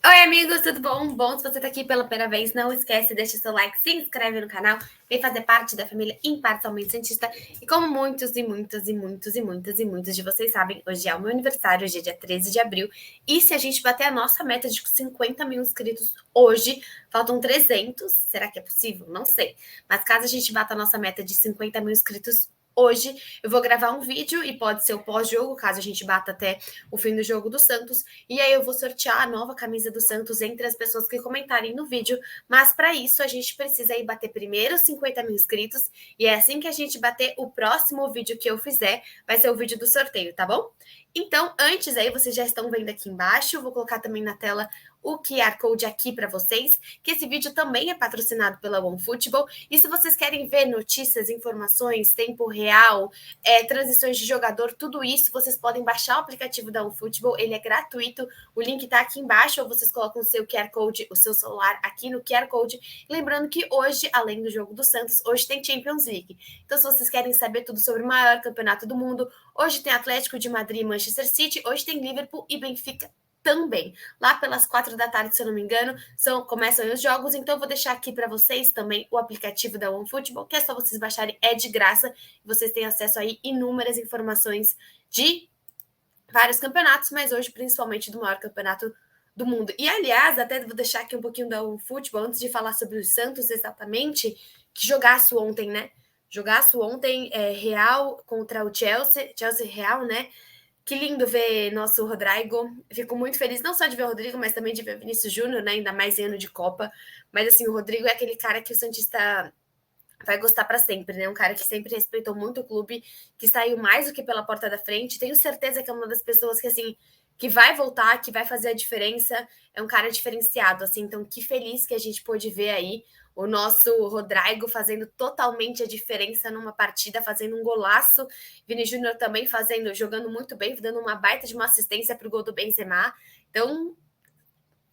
Oi, amigos, tudo bom? Bom, se você tá aqui pela primeira vez, não esquece, deixa seu like, se inscreve no canal, vem fazer parte da família Imparcialmente Cientista. E como muitos de vocês sabem, hoje é o meu aniversário, hoje é dia 13 de abril. E se a gente bater a nossa meta de 50 mil inscritos hoje, faltam 300, será que é possível? Não sei. Mas caso a gente bata a nossa meta de 50 mil inscritos hoje, eu vou gravar um vídeo e pode ser o pós-jogo, caso a gente bata até o fim do jogo do Santos. E aí eu vou sortear a nova camisa do Santos entre as pessoas que comentarem no vídeo. Mas para isso a gente precisa ir bater primeiro 50 mil inscritos. E é assim que a gente bater o próximo vídeo que eu fizer, vai ser o vídeo do sorteio, tá bom? Então, antes aí, vocês já estão vendo aqui embaixo, vou colocar também na tela o QR Code aqui para vocês, que esse vídeo também é patrocinado pela OneFootball. E se vocês querem ver notícias, informações, tempo real, transições de jogador, tudo isso, vocês podem baixar o aplicativo da OneFootball, ele é gratuito, o link está aqui embaixo, ou vocês colocam o seu QR Code, o seu celular aqui no QR Code. Lembrando que hoje, além do jogo do Santos, hoje tem Champions League. Então, se vocês querem saber tudo sobre o maior campeonato do mundo, hoje tem Atlético de Madrid e Manchester City, hoje tem Liverpool e Benfica também. Lá pelas 4 da tarde, se eu não me engano, começam os jogos, então eu vou deixar aqui para vocês também o aplicativo da OneFootball, que é só vocês baixarem, é de graça, e vocês têm acesso aí a inúmeras informações de vários campeonatos, mas hoje principalmente do maior campeonato do mundo. E aliás, até vou deixar aqui um pouquinho da OneFootball, antes de falar sobre o Santos exatamente, que jogaço ontem, né? Jogaço ontem, Real contra o Chelsea Real, né? Que lindo ver nosso Rodrigo. Fico muito feliz, não só de ver o Rodrigo, mas também de ver o Vinícius Júnior, né? Ainda mais em ano de Copa. Mas assim, o Rodrigo é aquele cara que o Santista vai gostar para sempre, né? Um cara que sempre respeitou muito o clube, que saiu mais do que pela porta da frente. Tenho certeza que é uma das pessoas que, assim, que vai voltar, que vai fazer a diferença. É um cara diferenciado, assim. Então, que feliz que a gente pôde ver aí o nosso Rodrigo fazendo totalmente a diferença numa partida, fazendo um golaço. Vini Júnior também fazendo, jogando muito bem, dando uma baita de uma assistência para o gol do Benzema. Então,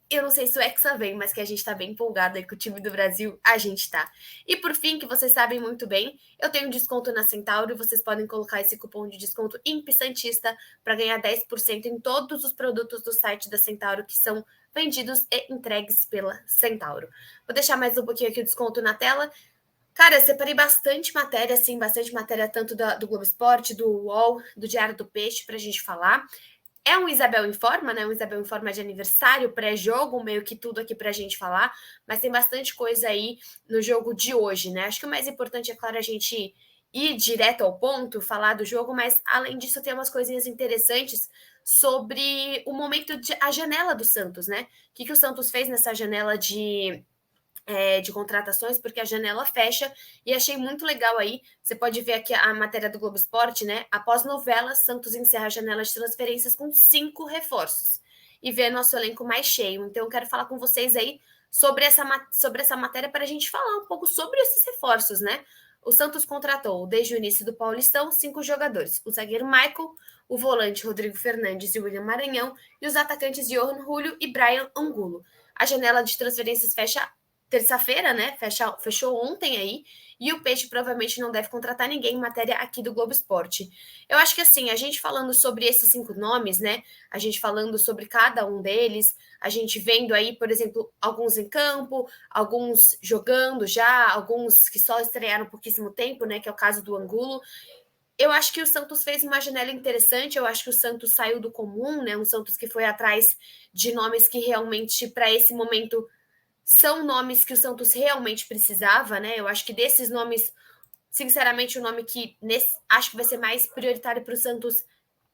eu não sei se o Hexa vem, mas que a gente tá bem empolgado aí com o time do Brasil, a gente tá. E por fim, que vocês sabem muito bem, eu tenho desconto na Centauro e vocês podem colocar esse cupom de desconto IMPSantista para ganhar 10% em todos os produtos do site da Centauro que são vendidos e entregues pela Centauro. Vou deixar mais um pouquinho aqui o desconto na tela. Cara, eu separei bastante matéria, assim, bastante matéria tanto do Globo Esporte, do UOL, do Diário do Peixe, pra gente falar. É um Isabel Informa, né? Um Isabel Informa de aniversário, pré-jogo, meio que tudo aqui pra gente falar, mas tem bastante coisa aí no jogo de hoje, né? Acho que o mais importante é, claro, a gente ir direto ao ponto, falar do jogo, mas além disso tem umas coisinhas interessantes sobre o momento a janela do Santos, né? O que o Santos fez nessa janela de contratações, porque a janela fecha, e achei muito legal aí. Você pode ver aqui a matéria do Globo Esporte, né? Após novela, Santos encerra a janela de transferências com 5 reforços e vê nosso elenco mais cheio. Então, eu quero falar com vocês aí sobre essa matéria para a gente falar um pouco sobre esses reforços, né? O Santos contratou, desde o início do Paulistão, 5 jogadores: o zagueiro Michael, o volante Rodrigo Fernandes e William Maranhão, e os atacantes Johan Julio e Brian Angulo. A janela de transferências fecha terça-feira, né? Fechou ontem aí, e o Peixe provavelmente não deve contratar ninguém, matéria aqui do Globo Esporte. Eu acho que assim, a gente falando sobre esses 5 nomes, né? A gente falando sobre cada um deles, a gente vendo aí, por exemplo, alguns em campo, alguns jogando já, alguns que só estrearam pouquíssimo tempo, né? Que é o caso do Angulo. Eu acho que o Santos fez uma janela interessante, eu acho que o Santos saiu do comum, né? Um Santos que foi atrás de nomes que realmente, para esse momento, são nomes que o Santos realmente precisava, né? Eu acho que desses nomes, sinceramente, o nome que acho que vai ser mais prioritário para o Santos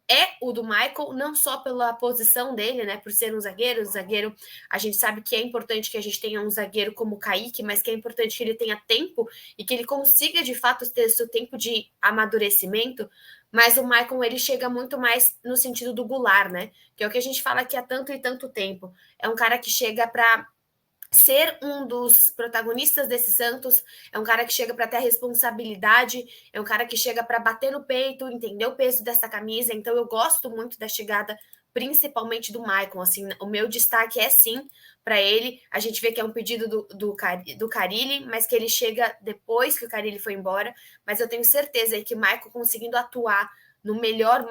é o do Michael, não só pela posição dele, né? Por ser um zagueiro. O zagueiro, a gente sabe que é importante que a gente tenha um zagueiro como o Kaique, mas que é importante que ele tenha tempo e que ele consiga, de fato, ter seu tempo de amadurecimento. Mas o Michael, ele chega muito mais no sentido do Goulart, né? Que é o que a gente fala aqui há tanto e tanto tempo. É um cara que chega para ser um dos protagonistas desse Santos, é um cara que chega para ter a responsabilidade, é um cara que chega para bater no peito, entender o peso dessa camisa. Então eu gosto muito da chegada, principalmente do Maicon. Assim, o meu destaque é sim para ele. A gente vê que é um pedido do Carille, mas que ele chega depois que o Carille foi embora. Mas eu tenho certeza que o Maicon conseguindo atuar no melhor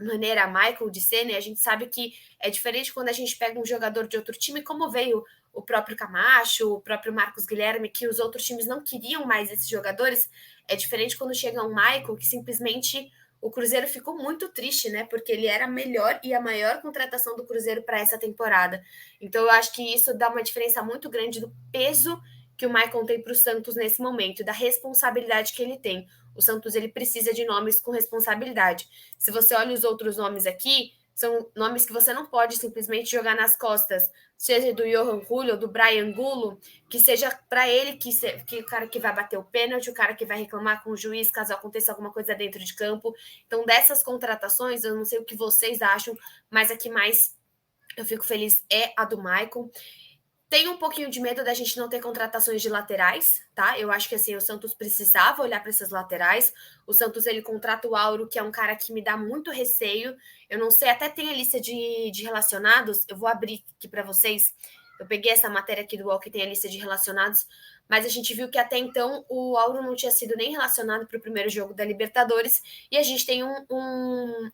maneira Michael de ser, né? A gente sabe que é diferente quando a gente pega um jogador de outro time, como veio o próprio Camacho, o próprio Marcos Guilherme, que os outros times não queriam mais esses jogadores. É diferente quando chega um Michael, que simplesmente o Cruzeiro ficou muito triste, né? Porque ele era a melhor e a maior contratação do Cruzeiro para essa temporada. Então eu acho que isso dá uma diferença muito grande do peso que o Michael tem para o Santos nesse momento, da responsabilidade que ele tem. O Santos ele precisa de nomes com responsabilidade. Se você olha os outros nomes aqui, são nomes que você não pode simplesmente jogar nas costas, seja do Johan Julio, do Brian Gulo, que seja para ele que o cara que vai bater o pênalti, o cara que vai reclamar com o juiz caso aconteça alguma coisa dentro de campo. Então, dessas contratações, eu não sei o que vocês acham, mas a que mais eu fico feliz é a do Maicon. Tenho um pouquinho de medo da gente não ter contratações de laterais, tá? Eu acho que assim, o Santos precisava olhar para essas laterais. O Santos ele contrata o Auro, que é um cara que me dá muito receio. Eu não sei, até tem a lista de relacionados. Eu vou abrir aqui para vocês. Eu peguei essa matéria aqui do UOL que tem a lista de relacionados, mas a gente viu que até então o Auro não tinha sido nem relacionado para o primeiro jogo da Libertadores. E a gente tem um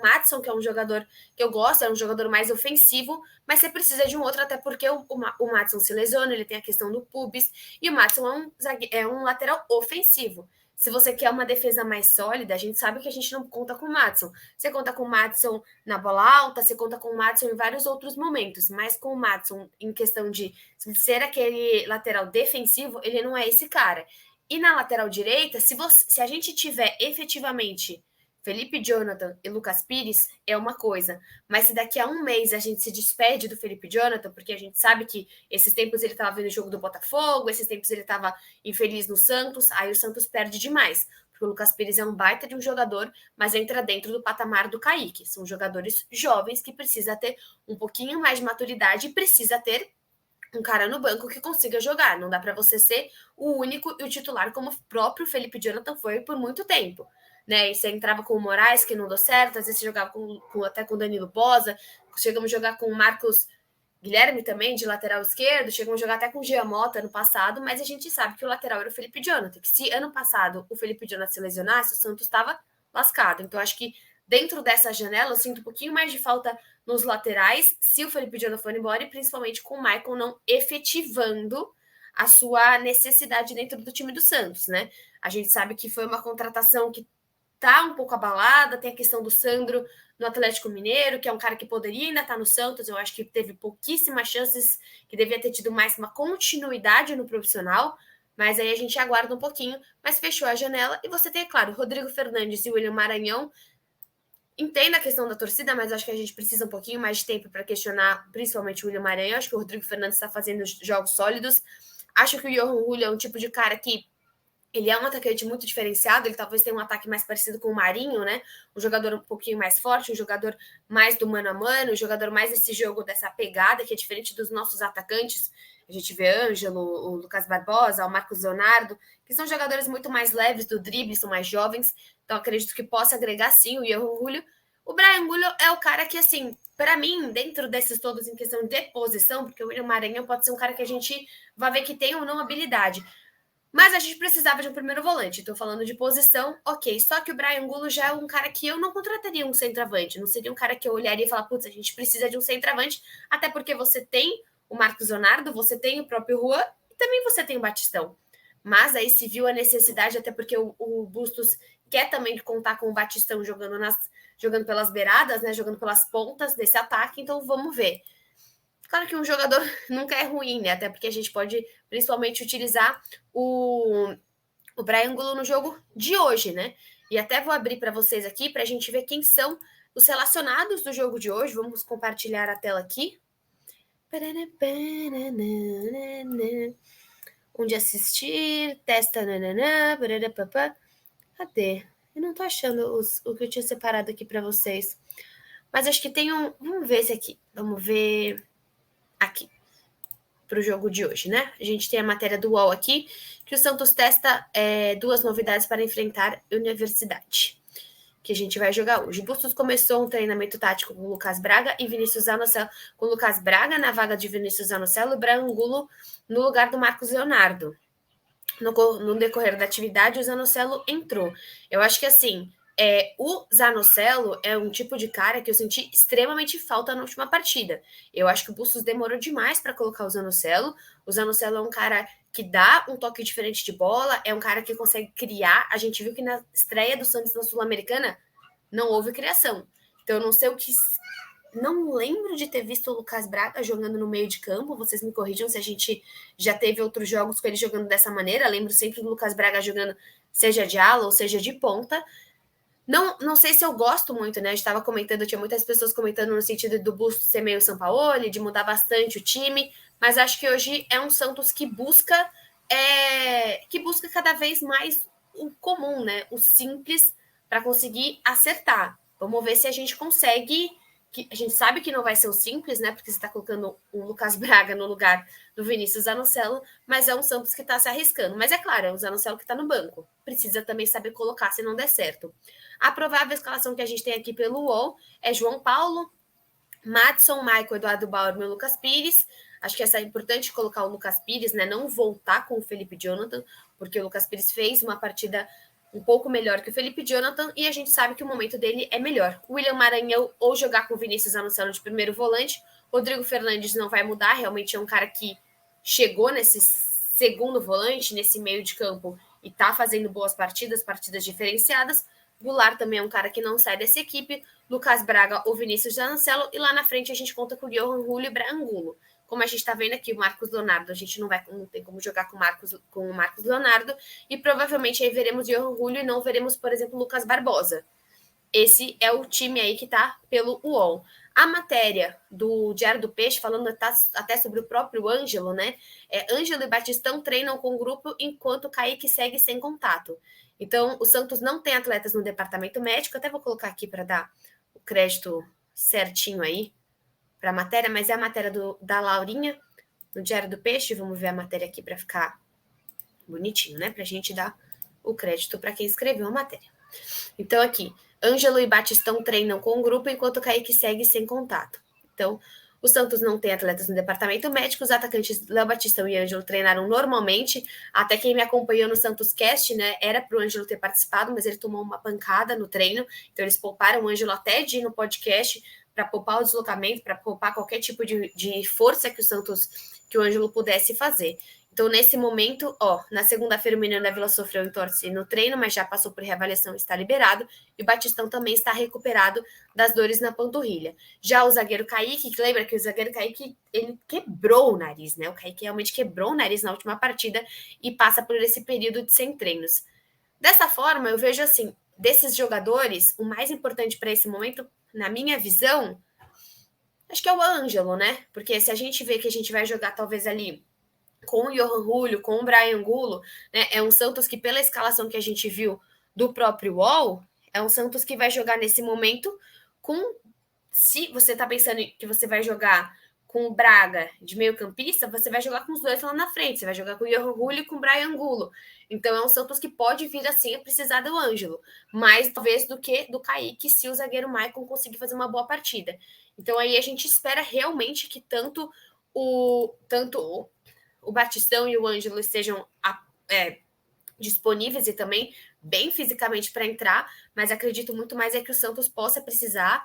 Madison, que é um jogador que eu gosto, é um jogador mais ofensivo, mas você precisa de um outro, até porque o Madison se lesiona, ele tem a questão do pubis, e o Madison é um lateral ofensivo. Se você quer uma defesa mais sólida, a gente sabe que a gente não conta com o Madison. Você conta com o Madison na bola alta, você conta com o Madison em vários outros momentos, mas com o Madison, em questão de ser aquele lateral defensivo, ele não é esse cara. E na lateral direita, se a gente tiver efetivamente Felipe Jonathan e Lucas Pires, é uma coisa. Mas se daqui a um mês a gente se despede do Felipe Jonathan, porque a gente sabe que esses tempos ele estava vendo o jogo do Botafogo, esses tempos ele estava infeliz no Santos, aí o Santos perde demais. Porque o Lucas Pires é um baita de um jogador, mas entra dentro do patamar do Kaique. São jogadores jovens que precisa ter um pouquinho mais de maturidade e precisa ter um cara no banco que consiga jogar. Não dá para você ser o único e o titular, como o próprio Felipe Jonathan foi por muito tempo. Né? E você entrava com o Moraes, que não deu certo, às vezes você jogava até com o Danilo Bosa, chegamos a jogar com o Marcos Guilherme também, de lateral esquerdo, chegamos a jogar até com o Giamota no passado, mas a gente sabe que o lateral era o Felipe Jonathan, que se ano passado o Felipe Jonathan se lesionasse, o Santos estava lascado. Então, acho que dentro dessa janela, eu sinto um pouquinho mais de falta nos laterais, se o Felipe Jonathan for embora, e principalmente com o Michael não efetivando a sua necessidade dentro do time do Santos, né? A gente sabe que foi uma contratação que tá um pouco abalada, tem a questão do Sandro no Atlético Mineiro, que é um cara que poderia ainda estar no Santos, eu acho que teve pouquíssimas chances, que devia ter tido mais uma continuidade no profissional, mas aí a gente aguarda um pouquinho, mas fechou a janela, e você tem, é claro, Rodrigo Fernandes e William Maranhão. Entendo a questão da torcida, mas acho que a gente precisa um pouquinho mais de tempo para questionar, principalmente o William Maranhão. Acho que o Rodrigo Fernandes está fazendo jogos sólidos. Acho que o Johan Julio é um tipo de cara que ele é um atacante muito diferenciado, ele talvez tenha um ataque mais parecido com o Marinho, né? Um jogador um pouquinho mais forte, um jogador mais do mano a mano, um jogador mais desse jogo, dessa pegada, que é diferente dos nossos atacantes. A gente vê Ângelo, o Lucas Barbosa, o Marcos Leonardo, que são jogadores muito mais leves do drible, são mais jovens, então acredito que possa agregar sim o Johan Julio. O Brian Julio é o cara que, assim, para mim, dentro desses todos em questão de posição, porque o William Maranhão pode ser um cara que a gente vai ver que tem ou não habilidade, mas a gente precisava de um primeiro volante. Estou falando de posição, ok. Só que o Brian Gulo já é um cara que eu não contrataria um centroavante. Não seria um cara que eu olharia e falar, putz, a gente precisa de um centroavante. Até porque você tem o Marcos Leonardo, você tem o próprio Juan e também você tem o Batistão. Mas aí se viu a necessidade, até porque o Bustos quer também contar com o Batistão jogando pelas beiradas, né? Jogando pelas pontas desse ataque. Então vamos ver. Claro que um jogador nunca é ruim, né? Até porque a gente pode principalmente utilizar o Brian Gulo no jogo de hoje, né? E até vou abrir para vocês aqui para a gente ver quem são os relacionados do jogo de hoje. Vamos compartilhar a tela aqui. Onde assistir, testa. Cadê? Eu não tô achando o que eu tinha separado aqui para vocês. Mas acho que tem um. Vamos ver esse aqui. Vamos ver aqui para o jogo de hoje, né? A gente tem a matéria do UOL aqui, que o Santos testa duas novidades para enfrentar a Universidade, que a gente vai jogar hoje. O Bustos começou um treinamento tático com o Lucas Braga e Vinícius Zanocelo, com o Lucas Braga na vaga de Vinícius Zanocelo e Brian Gulo no lugar do Marcos Leonardo. No decorrer da atividade, o Zanocelo entrou. Eu acho que, assim, O Zanocelo é um tipo de cara que eu senti extremamente falta na última partida. Eu acho que o Bustos demorou demais para colocar o Zanocelo. O Zanocelo é um cara que dá um toque diferente de bola, é um cara que consegue criar. A gente viu que na estreia do Santos na Sul-Americana não houve criação. Então eu não sei o que. Não lembro de ter visto o Lucas Braga jogando no meio de campo. Vocês me corrijam se a gente já teve outros jogos com ele jogando dessa maneira. Lembro sempre do Lucas Braga jogando, seja de ala ou seja de ponta. Não sei se eu gosto muito, né? A gente estava comentando, tinha muitas pessoas comentando no sentido do Busto ser meio Sampaoli, de mudar bastante o time, mas acho que hoje é um Santos que busca cada vez mais o comum, né? O simples para conseguir acertar. Vamos ver se a gente consegue. A gente sabe que não vai ser o simples, né? Porque você está colocando o Lucas Braga no lugar do Vinícius Zanocelo, mas é um Santos que está se arriscando. Mas é claro, é um Zanocelo que está no banco. Precisa também saber colocar se não der certo. A provável escalação que a gente tem aqui pelo UOL é João Paulo, Madison, Michael, Eduardo Bauer e Lucas Pires. Acho que essa é importante colocar o Lucas Pires, né? Não voltar com o Felipe Jonathan, porque o Lucas Pires fez uma partida um pouco melhor que o Felipe Jonathan e a gente sabe que o momento dele é melhor. O William Maranhão ou jogar com o Vinícius Anunciano de primeiro volante. Rodrigo Fernandes não vai mudar, realmente é um cara que chegou nesse segundo volante, nesse meio de campo e tá fazendo boas partidas diferenciadas. Goulart também é um cara que não sai dessa equipe. Lucas Braga ou Vinícius Zanocelo. E lá na frente a gente conta com o Johan Julio e Brian Angulo. Como a gente está vendo aqui, o Marcos Leonardo, a gente não tem como jogar com o Marcos Leonardo. E provavelmente aí veremos Johan Julio e não veremos, por exemplo, Lucas Barbosa. Esse é o time aí que está pelo UOL. A matéria do Diário do Peixe, falando até sobre o próprio Ângelo, né? Ângelo e Batistão treinam com o grupo enquanto Kaique segue sem contato. Então, o Santos não tem atletas no departamento médico. Até vou colocar aqui para dar o crédito certinho aí para a matéria, mas é a matéria da Laurinha, no Diário do Peixe. Vamos ver a matéria aqui para ficar bonitinho, né? Para a gente dar o crédito para quem escreveu a matéria. Então, aqui, Ângelo e Batistão treinam com o grupo, enquanto Kaique segue sem contato. Então, o Santos não tem atletas no departamento médico, os atacantes Léo Batistão e Ângelo treinaram normalmente, até quem me acompanhou no Santos Cast, né, era para o Ângelo ter participado, mas ele tomou uma pancada no treino, então eles pouparam o Ângelo até de ir no podcast, para poupar o deslocamento, para poupar qualquer tipo de força que o Ângelo pudesse fazer. Então, nesse momento, na segunda-feira o Menino da Vila sofreu entorse no treino, mas já passou por reavaliação e está liberado. E o Batistão também está recuperado das dores na panturrilha. Já o zagueiro Kaique, que lembra que o zagueiro Kaique, ele quebrou o nariz, né? O Kaique realmente quebrou o nariz na última partida e passa por esse período de sem treinos. Dessa forma, eu vejo assim, desses jogadores, o mais importante para esse momento, na minha visão, acho que é o Ângelo, né? Porque se a gente vê que a gente vai jogar talvez ali com o Johan Julio, com o Brian Angulo, né? É um Santos que, pela escalação que a gente viu do próprio UOL, é um Santos que vai jogar nesse momento com. Se você está pensando que você vai jogar com o Braga de meio campista, você vai jogar com os dois lá na frente. Você vai jogar com o Johan Julio e com o Brian Angulo. Então é um Santos que pode vir assim a precisar do Ângelo. Mais talvez do que do Kaique, se o zagueiro Maicon conseguir fazer uma boa partida. Então aí a gente espera realmente que tanto o Batistão e o Ângelo estejam disponíveis e também bem fisicamente para entrar, mas acredito muito mais que o Santos possa precisar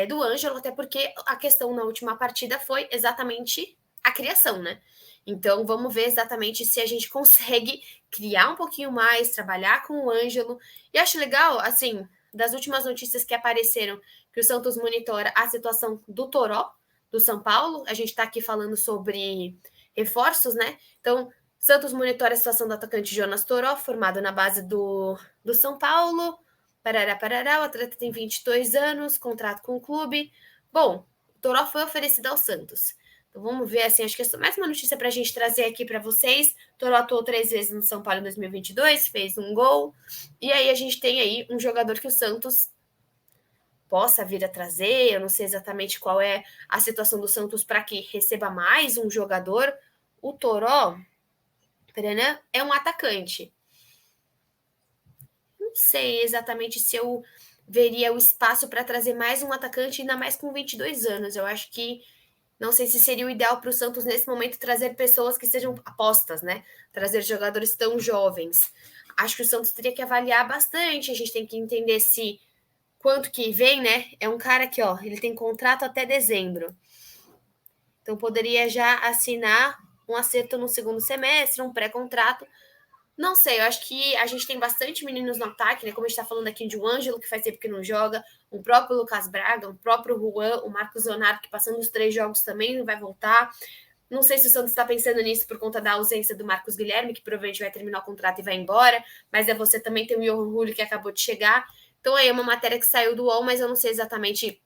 do Ângelo, até porque a questão na última partida foi exatamente a criação, né? Então vamos ver exatamente se a gente consegue criar um pouquinho mais, trabalhar com o Ângelo. E acho legal, assim, das últimas notícias que apareceram, que o Santos monitora a situação do Toró, do São Paulo. A gente está aqui falando sobre reforços, né? Então, Santos monitora a situação do atacante Jonas Toró, formado na base do São Paulo. Parará, o atleta tem 22 anos, contrato com o clube. Bom, o Toró foi oferecido ao Santos. Então vamos ver, assim, acho que é mais uma notícia para a gente trazer aqui para vocês. Toró atuou 3 vezes no São Paulo em 2022, fez um gol. E aí a gente tem aí um jogador que o Santos possa vir a trazer. Eu não sei exatamente qual é a situação do Santos para que receba mais um jogador. O Toró é um atacante. Não sei exatamente se eu veria o espaço para trazer mais um atacante, ainda mais com 22 anos. Eu acho que não sei se seria o ideal para o Santos nesse momento trazer pessoas que sejam apostas, né? Trazer jogadores tão jovens. acho que o Santos teria que avaliar bastante, a gente tem que entender se quanto que vem, né? É um cara que, ó, ele tem contrato até dezembro. Então poderia já assinar um acerto no segundo semestre, um pré-contrato. Não sei, eu acho que a gente tem bastante meninos no ataque, né? Como a gente tá falando aqui de um Ângelo, que faz tempo que não joga, o próprio Lucas Braga, o próprio Juan, o Marcos Leonardo, que passando os 3 jogos também não vai voltar. Não sei se o Santos está pensando nisso por conta da ausência do Marcos Guilherme, que provavelmente vai terminar o contrato e vai embora, mas você também tem o Johan Julio, que acabou de chegar. Então aí é uma matéria que saiu do UOL, mas eu não sei exatamente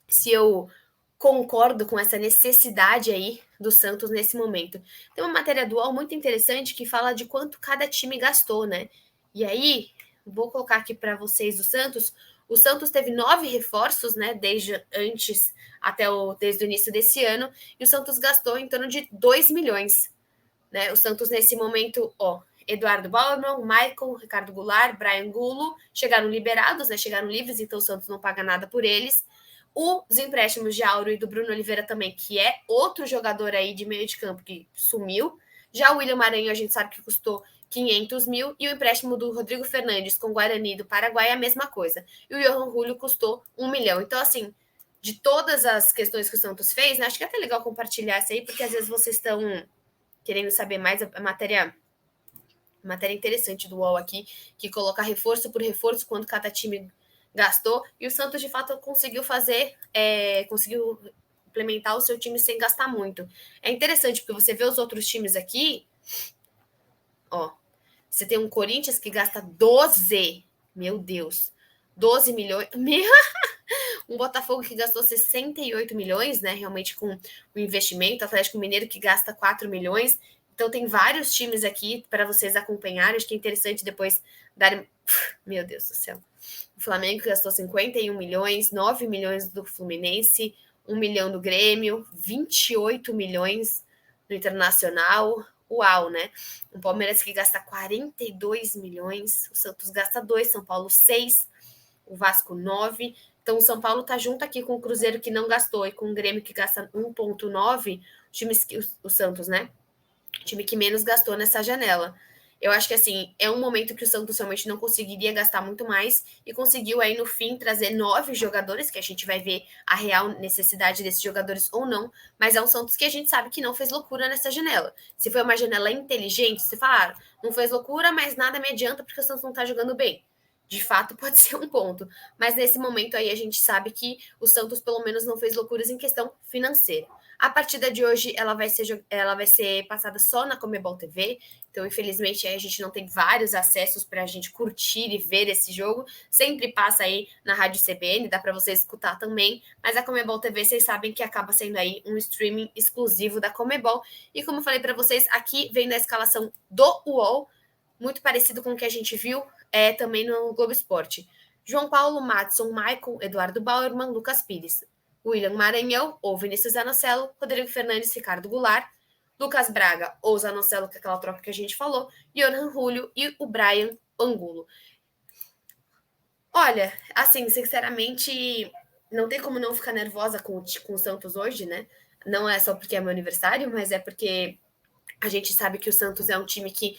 se eu concordo com essa necessidade aí do Santos nesse momento. Tem uma matéria do UOL muito interessante que fala de quanto cada time gastou, né? E aí, vou colocar aqui para vocês do Santos. O Santos teve 9 reforços, né? Desde o início desse ano, e o Santos gastou em torno de 2 milhões, né? O Santos, nesse momento, ó, Eduardo Bauerman, Michael, Ricardo Goulart, Brian Gulo, chegaram liberados, né? Chegaram livres, então o Santos não paga nada por eles. Os empréstimos de Auro e do Bruno Oliveira também, que é outro jogador aí de meio de campo que sumiu. Já o William Maranhão, a gente sabe que custou 500 mil, e o empréstimo do Rodrigo Fernandes com o Guarani do Paraguai é a mesma coisa. E o Johan Julio custou 1 milhão. Então, assim, de todas as questões que o Santos fez, né, acho que é até legal compartilhar isso aí, porque às vezes vocês estão querendo saber mais a matéria interessante do UOL aqui, que coloca reforço por reforço, quanto cada time gastou, e o Santos, de fato, conseguiu implementar o seu time sem gastar muito. É interessante, porque você vê os outros times aqui, ó, você tem um Corinthians que gasta 12, meu Deus, 12 milhões, um Botafogo que gastou 68 milhões, né, realmente com o investimento, o Atlético Mineiro que gasta 4 milhões, então tem vários times aqui para vocês acompanharem, acho que é interessante depois darem, meu Deus do céu, o Flamengo gastou 51 milhões, 9 milhões do Fluminense, 1 milhão do Grêmio, 28 milhões do Internacional. Uau, né? O Palmeiras que gasta 42 milhões, o Santos gasta 2, São Paulo 6, o Vasco 9. Então o São Paulo tá junto aqui com o Cruzeiro que não gastou e com o Grêmio que gasta 1,9, o Santos, né? O time que menos gastou nessa janela. Eu acho que, assim, é um momento que o Santos realmente não conseguiria gastar muito mais e conseguiu aí, no fim, trazer 9 jogadores, que a gente vai ver a real necessidade desses jogadores ou não, mas é um Santos que a gente sabe que não fez loucura nessa janela. Se foi uma janela inteligente, se falar, não fez loucura, mas nada me adianta porque o Santos não tá jogando bem. De fato, pode ser um ponto. Mas nesse momento aí a gente sabe que o Santos, pelo menos, não fez loucuras em questão financeira. A partida de hoje ela vai ser passada só na Comebol TV. Então, infelizmente, a gente não tem vários acessos para a gente curtir e ver esse jogo. Sempre passa aí na Rádio CBN, dá para você escutar também. Mas a Comebol TV, vocês sabem que acaba sendo aí um streaming exclusivo da Comebol. E como eu falei para vocês, aqui vem da escalação do UOL, muito parecido com o que a gente viu também no Globo Esporte. João Paulo, Madison, Maicon, Eduardo Bauerman, Lucas Pires, William Maranhão ou Vinícius Zanocelo, Rodrigo Fernandes, Ricardo Goulart, Lucas Braga ou Zanocelo, que é aquela troca que a gente falou, Johan Julio e o Brian Angulo. Olha, assim, sinceramente, não tem como não ficar nervosa com o Santos hoje, né? Não é só porque é meu aniversário, mas é porque a gente sabe que o Santos é um time que,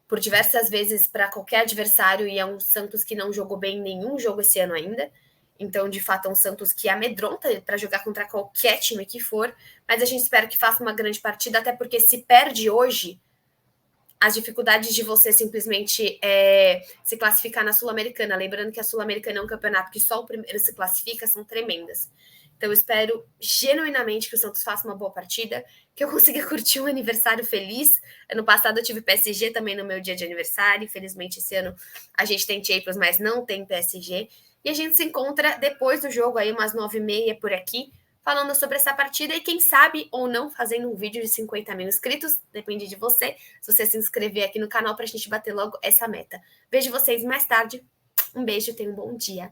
por diversas vezes, para qualquer adversário, e é um Santos que não jogou bem em nenhum jogo esse ano ainda. Então, de fato, é um Santos que amedronta para jogar contra qualquer time que for, mas a gente espera que faça uma grande partida, até porque se perde hoje, as dificuldades de você simplesmente se classificar na Sul-Americana, lembrando que a Sul-Americana é um campeonato que só o primeiro se classifica, são tremendas. Então, eu espero genuinamente que o Santos faça uma boa partida, que eu consiga curtir um aniversário feliz. Ano passado eu tive PSG também no meu dia de aniversário, infelizmente esse ano a gente tem Champions, mas não tem PSG. E a gente se encontra depois do jogo, aí umas 9h30 por aqui, falando sobre essa partida e quem sabe ou não fazendo um vídeo de 50 mil inscritos, depende de você, se você se inscrever aqui no canal para a gente bater logo essa meta. Vejo vocês mais tarde, um beijo, tenham um bom dia.